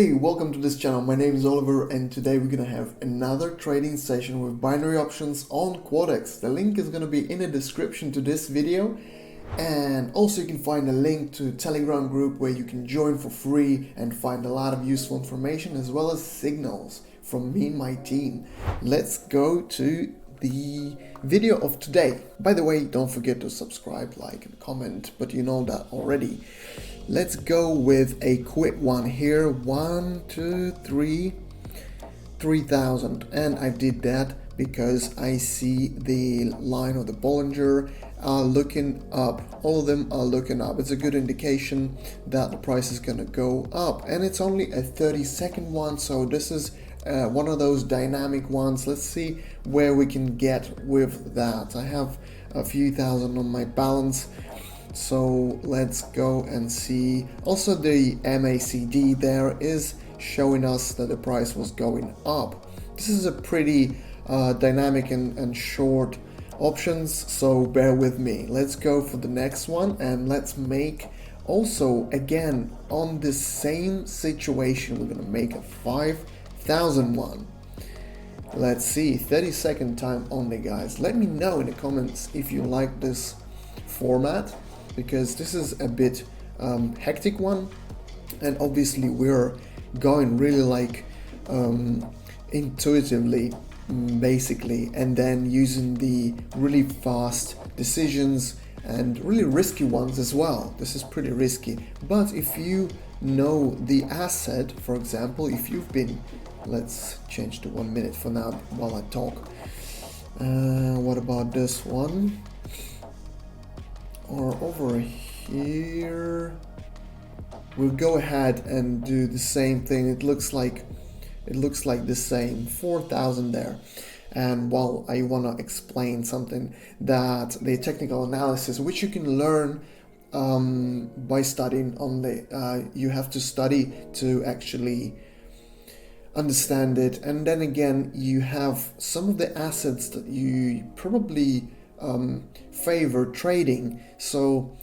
Hey, welcome to this channel. My name is Oliver and today we're gonna have another trading session with binary options on Quotex. The link is gonna be in the description to this video, and also you can find a link to a Telegram group where you can join for free and find a lot of useful information as well as signals from me and my team. Let's go to the video of today. By the way, don't forget to subscribe, like and comment, but you know that already. Let's go with a quick one here. 1, 2, 3, 3,000, and I did that because I see the line of the Bollinger looking up. All of them are looking up. It's a good indication that the price is gonna go up, and it's only a 30-second one, so this is one of those dynamic ones. Let's see where we can get with that. I have a few thousand on my balance, so let's go and see. Also, the MACD there is showing us that the price was going up. This is a pretty dynamic and short options, so bear with me. Let's go for the next one, and let's make also again on the same situation. We're gonna make a 5,000 one. Let's see, 30-second time only, guys. Let me know in the comments if you like this format, because this is a bit hectic one, and obviously we're going really like intuitively basically, and then using the really fast decisions and really risky ones as well. This is pretty risky, but if you know the asset, for example, if you've been, let's change to 1 minute for now while I talk. What about this one? Or over here, we'll go ahead and do the same thing. It looks like the same, 4,000 there. And while I want to explain something, that the technical analysis, which you can learn by studying only, you have to study to actually understand it. And then again, you have some of the assets that you probably favor trading. So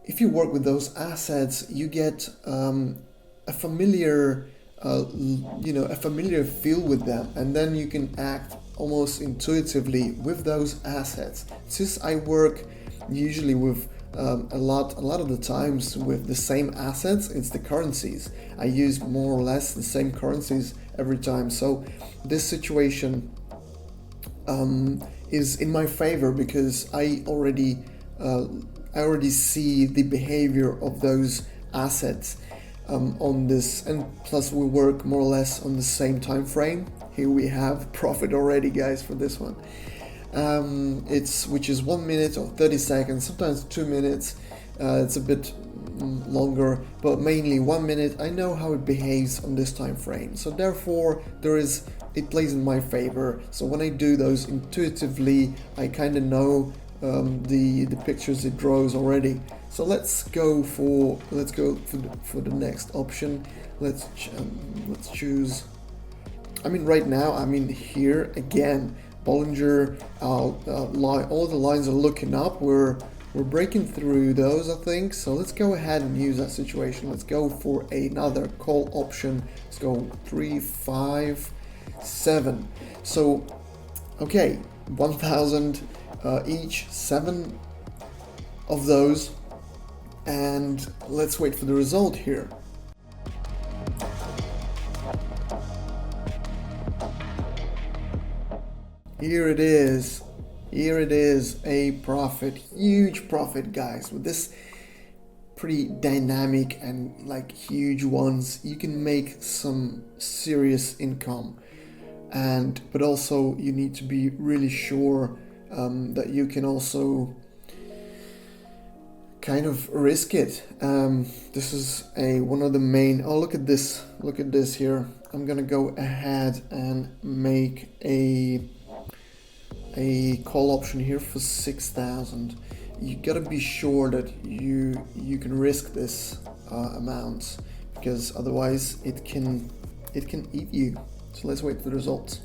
if you work with those assets, you get a familiar a familiar feel with them, and then you can act almost intuitively with those assets. Since I work usually with a lot of the times with the same assets, it's the currencies. I use more or less the same currencies every time, so this situation is in my favor because I already see the behavior of those assets on this, and plus we work more or less on the same time frame. Here we have profit already, guys, for this one. Which is 1 minute or 30 seconds, sometimes 2 minutes. It's a bit longer, but mainly 1 minute. I know how it behaves on this time frame, so therefore it plays in my favor. So when I do those intuitively, I kind of know the pictures it draws already. So let's go for the next option. Let's choose. I mean, right now, I mean, here again, Bollinger line, all the lines are looking up. We're breaking through those, I think. So let's go ahead and use that situation. Let's go for another call option. Let's go 3, 5, 7. So okay, 1,000 each, 7 of those, and let's wait for the result here. Here it is. Here it is, a profit, huge profit, guys. With this pretty dynamic and like huge ones, you can make some serious income. But also you need to be really sure that you can also kind of risk it. This is one of the main. Oh, look at this here. I'm gonna go ahead and make a call option here for 6,000. You gotta be sure that you can risk this amount, because otherwise it can eat you. So let's wait for the results.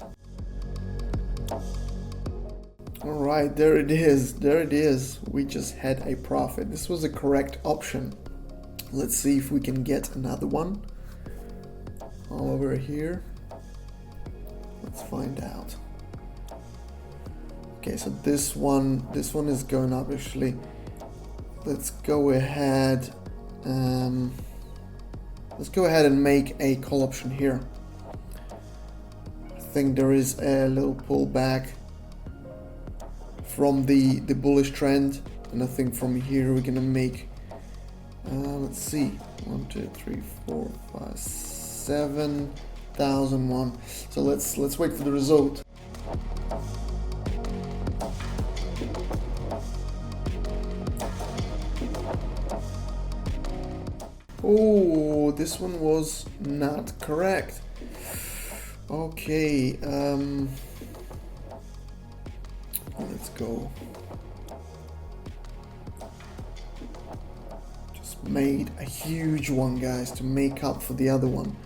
All right, there it is. We just had a profit. This was a correct option. Let's see if we can get another one. all over here. Let's find out. Okay, so this one is going up actually. Let's go ahead. Let's go ahead and make a call option here. I think there is a little pullback from the bullish trend, and I think from here we're gonna make. Let's see, 1, 2, 3, 4, 5, 7,001. So let's wait for the result. Oh, this one was not correct. Okay, let's go. Made a huge one, guys, to make up for the other one.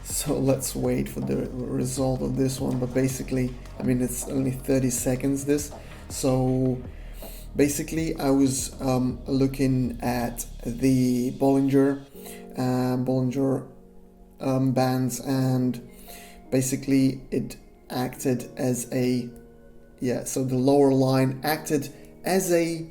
So let's wait for the result of this one. But basically, I mean, it's only 30 seconds this. So basically I was looking at the Bollinger Bands, and basically it acted as a, so the lower line acted as a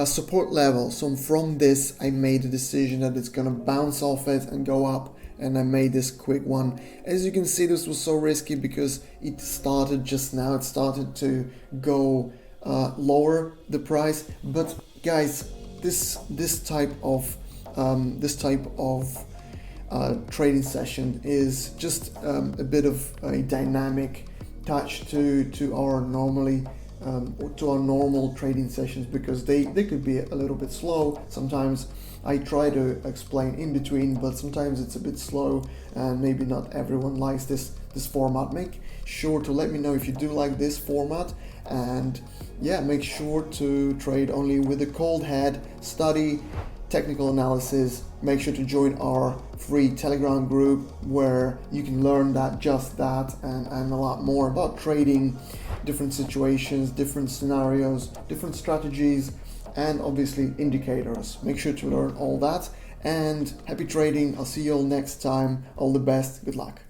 support level. So from this I made a decision that it's gonna bounce off it and go up, and I made this quick one. As you can see, this was so risky because it started just now, it started to go lower the price. But guys, this type of trading session is just a bit of a dynamic touch to our normal trading sessions, because they could be a little bit slow. Sometimes I try to explain in between, but sometimes it's a bit slow, and maybe not everyone likes this format. Make sure to let me know if you do like this format, and make sure to trade only with a cold head, study technical analysis. Make sure to join our free Telegram group where you can learn just that and a lot more about trading, different situations, different scenarios, different strategies, and obviously indicators. Make sure to learn all that, and happy trading. I'll see you all next time. All the best. Good luck.